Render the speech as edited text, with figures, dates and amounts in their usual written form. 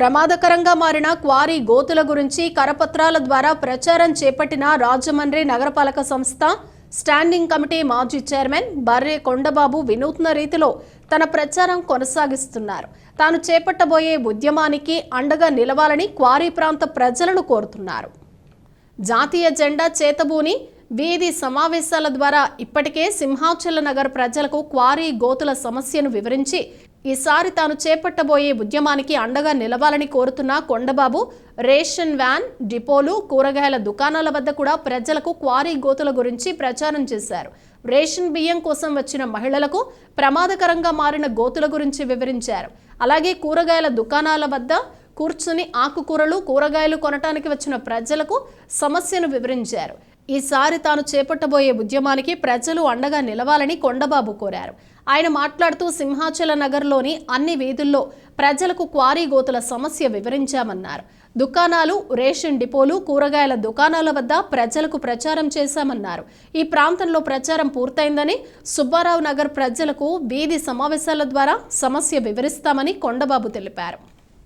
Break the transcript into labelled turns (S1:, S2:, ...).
S1: ప్రమాదకరంగా మారిన క్వారీ గోతుల గురించి కరపత్రాల ద్వారా ప్రచారం చేపట్టిన రాజమండ్రి నగరపాలక సంస్థ స్టాండింగ్ కమిటీ మాజీ చైర్మన్ బర్రె కొండబాబు వినూత్న రీతిలో తన ప్రచారం కొనసాగిస్తున్నారు. తాను చేపట్టబోయే ఉద్యమానికి అండగా నిలవాలని క్వారీ ప్రాంత ప్రజలను కోరుతున్నారు. జాతీయ జెండా చేతబూని వీధి సమావేశాల ద్వారా ఇప్పటికే సింహాచల నగర్ ప్రజలకు క్వారీ గోతుల సమస్యను వివరించి ఈసారి తాను చేపట్టబోయే ఉద్యమానికి అండగా నిలవాలని కోరుతున్న కొండబాబు రేషన్ వ్యాన్, డిపోలు, కూరగాయల దుకాణాల వద్ద కూడా ప్రజలకు క్వారీ గోతుల గురించి ప్రచారం చేశారు. రేషన్ బియ్యం కోసం వచ్చిన మహిళలకు ప్రమాదకరంగా మారిన గోతుల గురించి వివరించారు. అలాగే కూరగాయల దుకాణాల వద్ద కూర్చుని ఆకుకూరలు, కూరగాయలు కొనటానికి వచ్చిన ప్రజలకు సమస్యను వివరించారు. ఈసారి తాను చేపట్టబోయే ఉద్యమానికి ప్రజలు అండగా నిలవాలని కొండబాబు కోరారు. ఆయన మాట్లాడుతూ సింహాచల నగర్లోని అన్ని వీధుల్లో ప్రజలకు క్వారీ గోతుల సమస్య వివరించామన్నారు. దుకాణాలు, రేషన్ డిపోలు, కూరగాయల దుకాణాల వద్ద ప్రజలకు ప్రచారం చేశామన్నారు. ఈ ప్రాంతంలో ప్రచారం పూర్తయిందని, సుబ్బారావు నగర్ ప్రజలకు వీధి సమావేశాల ద్వారా సమస్య వివరిస్తామని కొండబాబు తెలిపారు.